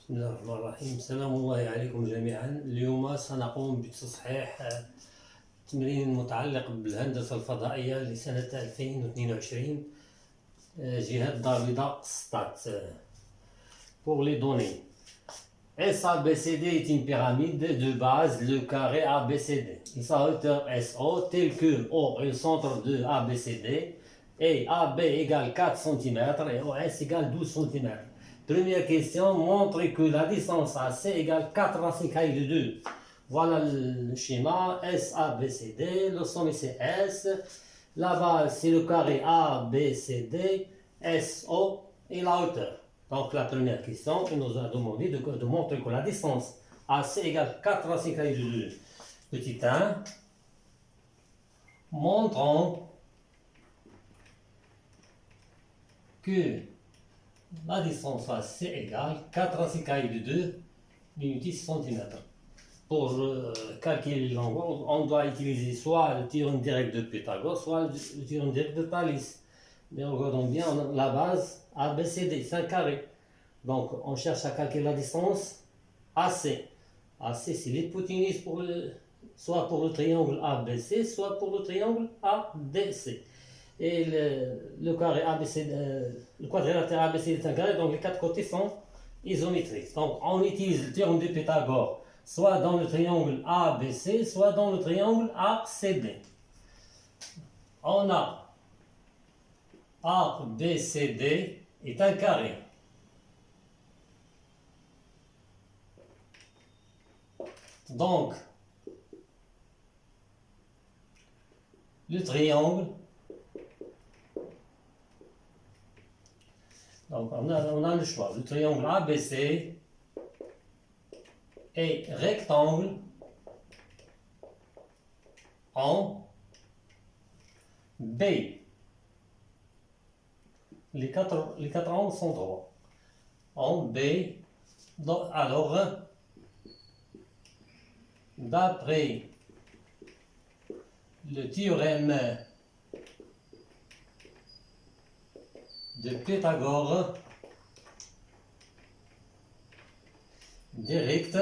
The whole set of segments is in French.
بسم الله الرحمن الرحيم. سلام الله عليكم جميعا. اليوم سنقوم بتصحيح تمرين متعلق بالهندسة الفضائية لسنة 2022 جهة ضابطة ستات. Pour les données, SABCD est une pyramide de base, le carré ABCD et sa hauteur SO telle que O est le centre de ABCD et AB égale 4 cm et OS égale 12 cm. Première question, montre que la distance AC égale 4 racines carrées de 2. Voilà le schéma SABCD, le sommet c'est S, la base c'est le carré ABCD, SO et la hauteur. Donc la première question, il nous a demandé de montrer que la distance AC égale 4 racines carrées de 2. Petit 1, montrons que la distance AC égale 4 racines carrées de 2 d'unité cm. Pour calculer l'angle, on doit utiliser soit le théorème direct de Pythagore, soit le théorème direct de Thalès. Mais regardons bien la base ABCD, c'est un carré. Donc on cherche à calculer la distance AC. AC c'est l'hypoténuse soit pour le triangle ABC, soit pour le triangle ADC. Et le carré ABC, le quadrilatère ABC est un carré, donc les quatre côtés sont isométriques. Donc on utilise le théorème de Pythagore, soit dans le triangle ABC, soit dans le triangle ACD. On a ABCD est un carré. Donc, le triangle, donc on a le choix. Le triangle ABC est rectangle en B. Les quatre angles sont droits. En B, donc, alors, d'après le théorème de Pythagore direct,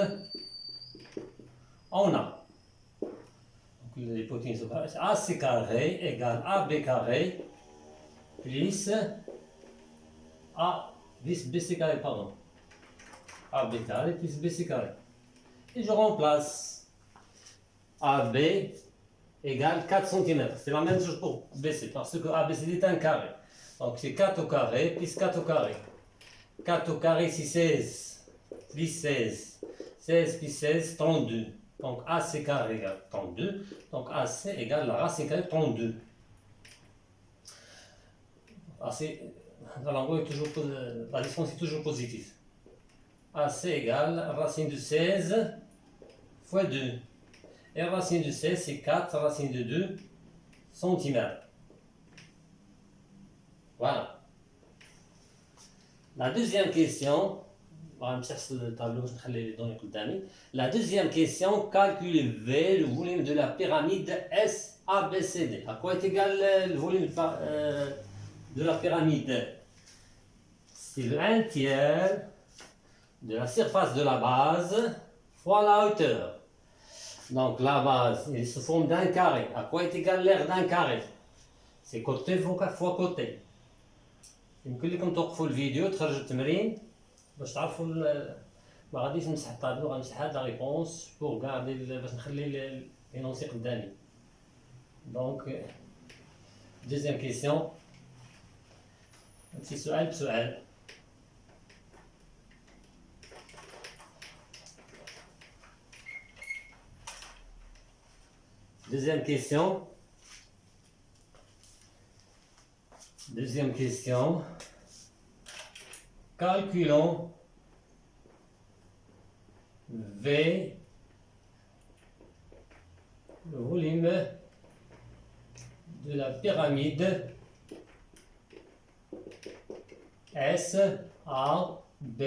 on a l'hypoténuse AC carré égale AB carré plus BC carré, pardon. AB carré plus BC carré. Et je remplace AB égale 4 cm. C'est la même chose pour BC, parce que ABCD est un carré. Donc c'est 4 au carré plus 4 au carré. 4 au carré c'est 16 plus 16. 16 plus 16, 32. Donc AC carré égale 32. Donc AC égale la racine carrée 32. La distance est toujours positive. AC égale racine de 16 fois 2. Et racine de 16 c'est 4 racine de 2 cm. Voilà. La deuxième question, la deuxième question, calculez V, le volume de la pyramide SABCD. À quoi est égal le volume de la pyramide? C'est le 1 tiers de la surface de la base fois la hauteur. Donc la base, il se forme d'un carré. À quoi est égal l'aire d'un carré? C'est côté fois côté. يمكن لكم توقفوا الفيديو تخرجوا التمرين باش تعرفوا ما غاديش نمسح الطابلو، غنمسح هاد لا ريبونس بور غاردي باش نخلي لينونسي قدامي. دونك دوزيام كيسيون، نمشي سؤال بسؤال. Deuxième question. Deuxième question. Calculons V, le volume de la pyramide S, A, B,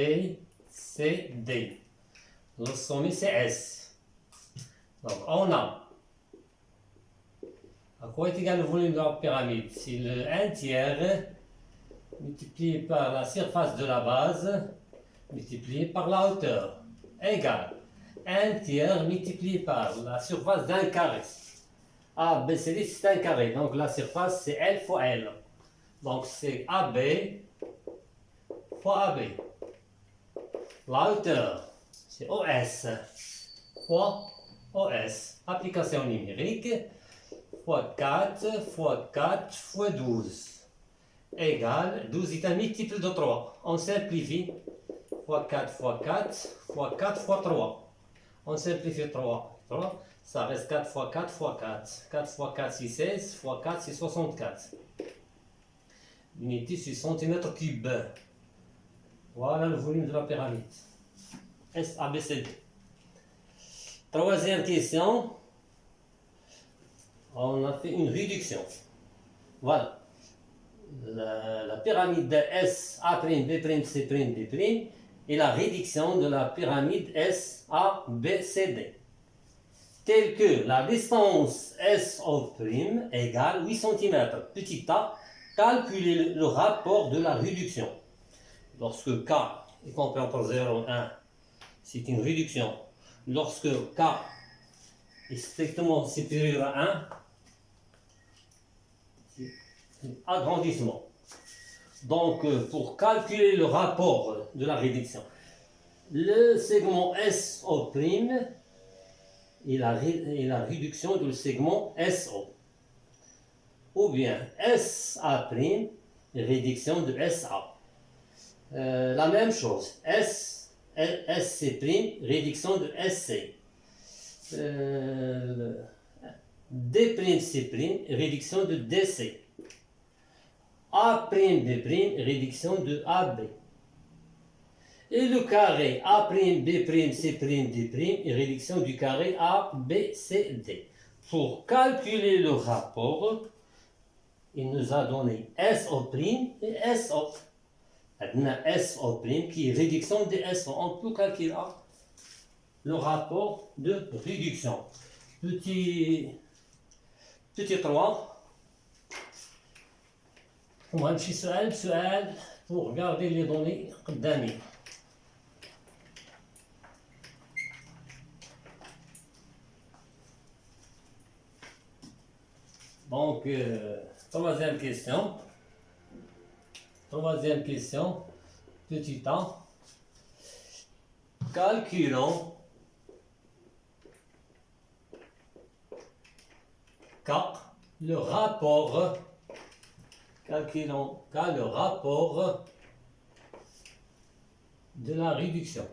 C, D. Le sommet c'est S. Donc on a à quoi est égal le volume de la pyramide? C'est le 1 tiers multiplié par la surface de la base multiplié par la hauteur égale 1 tiers multiplié par la surface d'un carré. A, B, C, D, c'est un carré. Donc la surface, c'est L fois L. Donc c'est AB fois AB. La hauteur, c'est OS fois OS. Application numérique fois 4 fois 4 fois 12 égale 12 est un multiple de 3. On simplifie. Fois 4 fois 4 fois 4 fois 3. On simplifie 3. Ça reste 4 fois 4 fois 4. 4 fois 4 c'est 16 fois 4 c'est 64. L'unité c'est centimètre cube. Voilà le volume de la pyramide. SABCD. Troisième question. On a fait une réduction. Voilà. La pyramide de S, A', B', C', D' et la réduction de la pyramide S, A, B, C, D. Telle que la distance SO' égale 8 cm. Petit a, calculez le rapport de la réduction. Lorsque K est compris entre 0 et 1, c'est une réduction. Lorsque K est strictement supérieur à 1, c'est un agrandissement. Donc, pour calculer le rapport de la réduction, le segment SO' et la réduction du segment SO. Ou bien SA', réduction de SA. La même chose, SC', réduction de SC. D', réduction de DC. A', B', réduction de AB. Et le carré A', B', C', D', réduction du carré A, B, C, D. Pour calculer le rapport, il nous a donné SO' et SO. Maintenant, SO' qui est réduction de SO. On peut calculer le rapport de réduction. Petit 3. ونمشي سؤال بسؤال pour regarder les données قدامي. Donc, troisième question. Petit a. Calculons K, le rapport. Calculons K, le rapport de la réduction.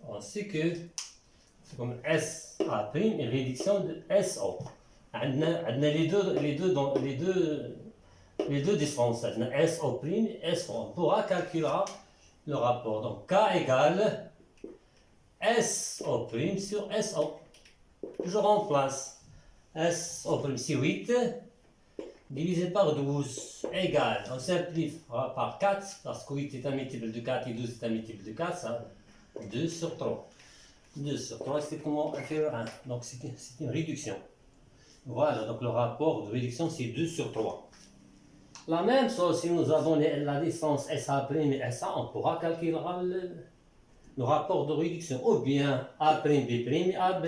On sait que c'est comme SA' et réduction de SO. On a les deux distances. On a SO' et SO. On pourra calculer le rapport. Donc K égale SO' sur SO. Je remplace SO' c'est 8 divisé par 12 égale, on simplifie par 4 parce que 8 est un multiple de 4 et 12 est un multiple de 4, ça, 2 sur 3. 2 sur 3 c'est comment inférieur à 1, donc c'est une réduction. Voilà, donc le rapport de réduction c'est 2 sur 3. La même chose, si nous avons la distance SA' et SA, on pourra calculer le rapport de réduction, ou bien A', B', et AB.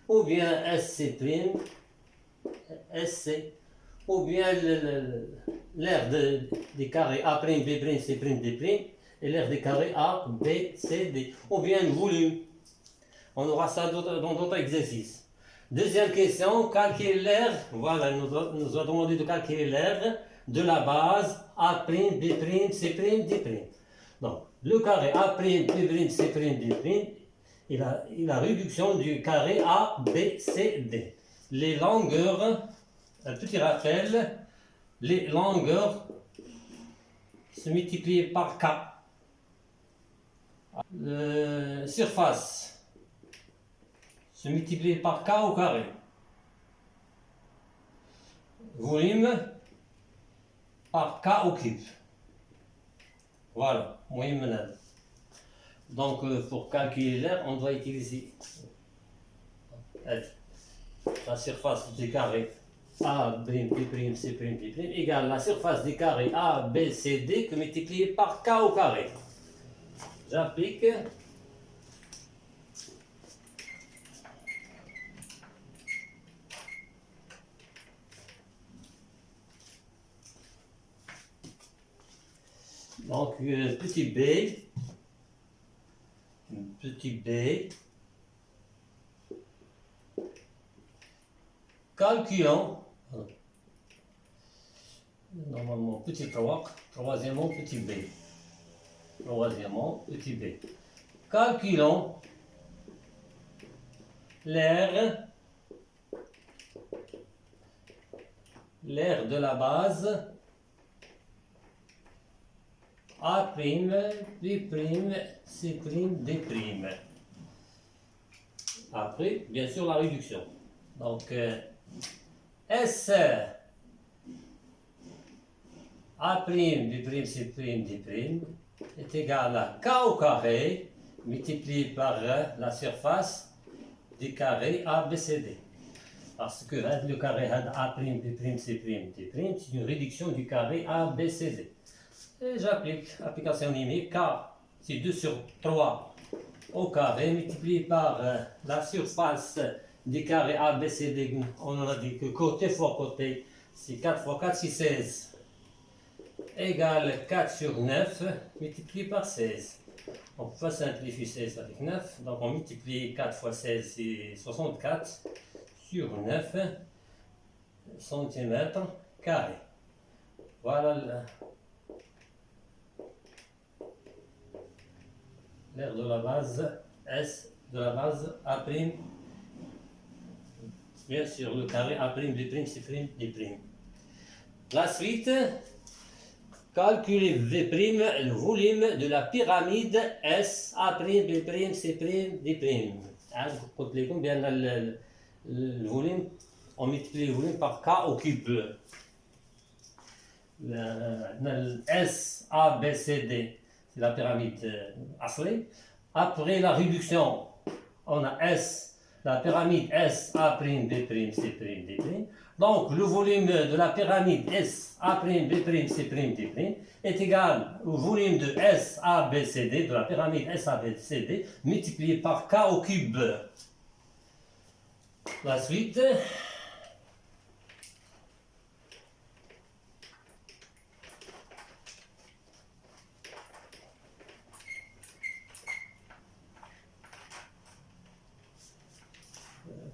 Ou bien SC', SC, ou bien l'aire des carrés A', B', C', D', et l'aire des carrés A, B, C, D, ou bien le volume. On aura ça dans d'autres exercices. Deuxième question, calculer l'aire, voilà, nous a demandé de calculer l'aire de la base A', B', C', D'. Donc, le carré A', B', C', D', et la réduction du carré A, B, C, D. Les longueurs, un petit rappel, les longueurs se multiplient par K. Surface se multiplie par K au carré. Volume par K au cube. Voilà, moyen menable. Donc, pour calculer l'aire, on doit utiliser la surface du carré A', B', C', D' égale la surface du carré A, B, C, D que multiplié par K au carré. J'applique. Donc, petit b, calculons, normalement petit 3, troisièmement petit b, calculons l'aire de la base A', B', C', D'. Après, bien sûr, la réduction. Donc, S A', B', C', D' est égal à K au carré multiplié par la surface du carré ABCD. Parce que le carré A', B', C', D', c'est une réduction du carré ABCD. Et j'applique application limitée, K, c'est 2 sur 3 au carré multiplié par la surface du carré ABCD. On a dit que côté fois côté, c'est 4 fois 4, c'est 16. Égale 4 sur 9 multiplié par 16. On peut simplifier 16 avec 9. Donc on multiplie 4 fois 16, c'est 64 sur 9 cm². Voilà l'aire de la base S de la base A', bien sûr le carré A', B', C', D'. La suite, calculer V', le volume de la pyramide S A', B', C', D'. قلت لكم بأن الفوليوم on multiplie le volume par K au cube. Le S A B C D, c'est la pyramide assurée. Après la réduction, on a S, la pyramide S A', B', C', D'. Donc le volume de la pyramide S A', B', C', D' est égal au volume de S A B C D, de la pyramide S A B C D, multiplié par K au cube. La suite.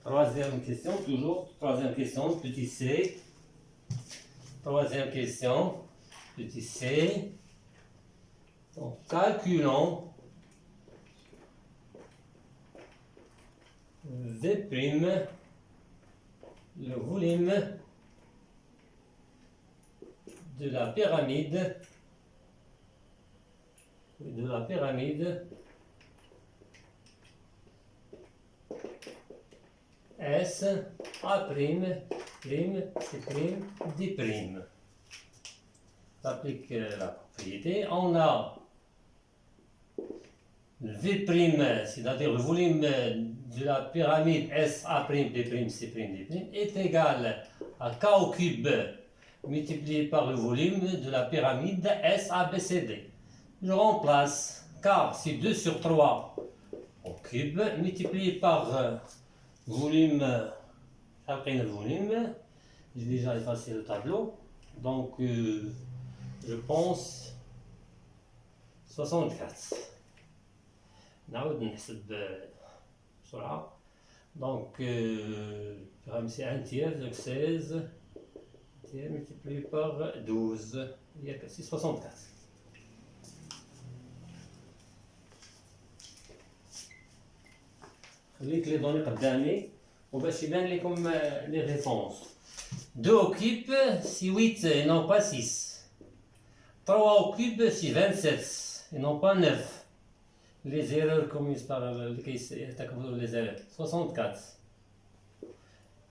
Troisième question, toujours. Troisième question, petit c. Troisième question, petit c. Donc, calculons V', le volume de la pyramide S A', C', D'. J'applique la propriété. On a V', c'est-à-dire le volume de la pyramide S A', B', C', D' est égal à K au cube multiplié par le volume de la pyramide S A B C D. Je remplace K, c'est 2 sur 3 au cube multiplié par volume, après le volume, j'ai déjà effacé le tableau, donc je pense 64. نعود نحسب بسرعة. Donc c'est un tiers, donc 16 tiers multiplié par 12, c'est 64. خليك لي دوني قدامي وباش يبان لكم لي ريفونس. 2 au cube c'est 8 et non pas 6. 3 au cube c'est 27 et non pas 9. Les erreurs commises par les erreurs. 64.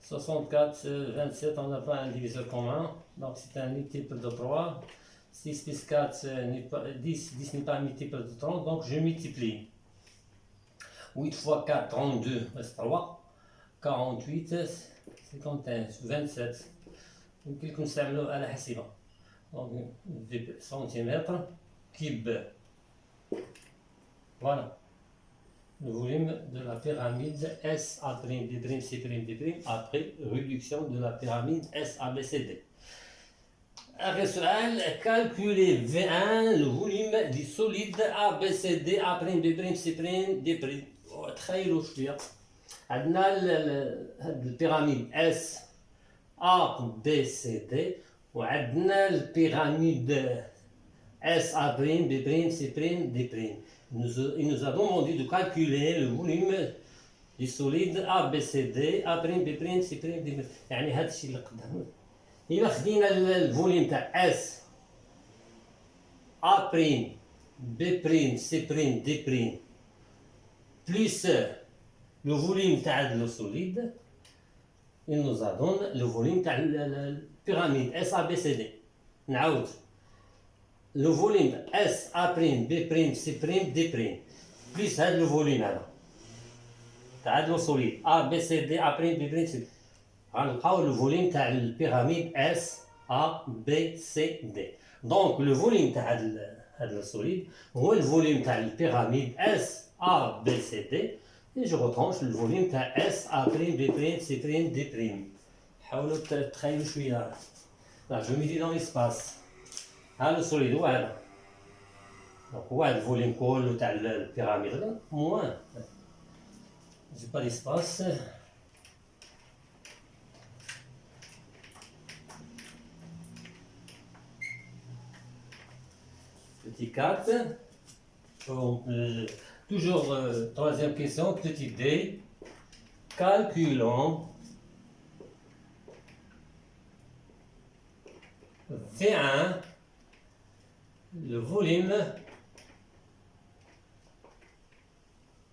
64, 27, on n'a pas un diviseur commun, donc c'est un multiple de 3. 6 plus 4 n'est pas 10, 10 n'est pas un multiple de 30, donc je multiplie. 8 fois 4, 32, reste 3. 48, 51, 27. يمكن لكم تستعملوا آلة حاسبة. دونك في سنتيمتر كيب. Voilà. Le volume de la pyramide S A', B', C', D' après réduction de la pyramide S A B C D. آخر سؤال calculer V1 le volume du solide A B C D A', B', C', D'. تخيلوا شوية عندنا هاد البيراميد S A B C D وعندنا البيراميد S A', B', C', D'. Il nous a demandé de calculer le volume du solide A B C D A', B', C', D'. يعني هذا الشيء اللي قدامنا. إلا خدينا الفوليوم تاع S A', B', C', D' plus le volume تاع le solide, il nous a donné le volume تاع البيراميد S A B C D. نعاود le volume S A', B', C', D' plus هذا le volume هذا تاع le solide A B C D A', B', C'. غنلقاو le volume تاع البيراميد S A B C D. Donc le volume تاع هذا le solide هو le volume تاع البيراميد S A B C D. Et je retranche le volume تاع S A', B', C', D'. حاولوا تتخيلوا شوية. Là je mets dans l'espace. ها le solide هو هذا. Donc هو هذا الفوليوم كله تاع البيراميد هذا موان. J'ai pas d'espace. Petit 4. Donc, toujours troisième question, petit D. Calculons V1 le volume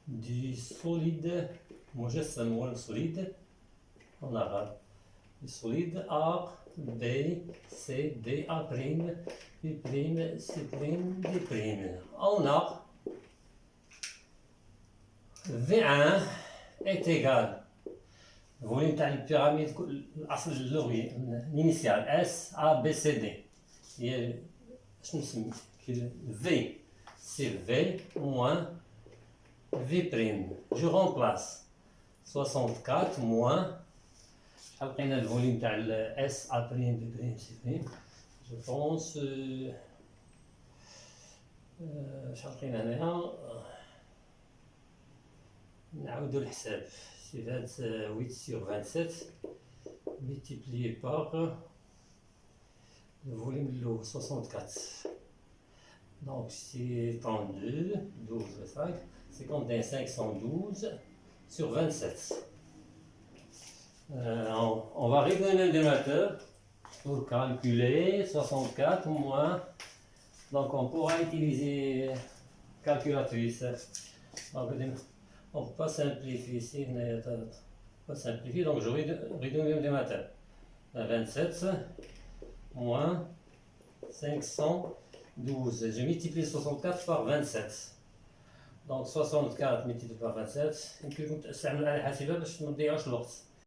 du solide, moi je sais moi le solide en arabe, le solide A, B, C, D, A', B', C', D'. On a V1 est égal au volume de la pyramide, l'initiale S, A, B, C, D. V, c'est V moins V'. Je remplace 64 moins, le volume de S, A', B', C'. Je pense, نعاودو الحساب. C'est 28 sur 27 multiplié par le volume de l'eau 64. Donc c'est 32, 12, 5, 51, 512 sur 27. On va redonner le dénominateur pour calculer 64 moins. Donc on pourra utiliser calculatrice. Donc, on ne peut pas simplifier ici, pas simplifier, donc je redonne le dénominateur. 27 moins 512. Je multiplie 64 par 27. Donc 64 multiplié par 27. يمكن نستعمل آلة حاسبة باش ما نضيعوش الوقت.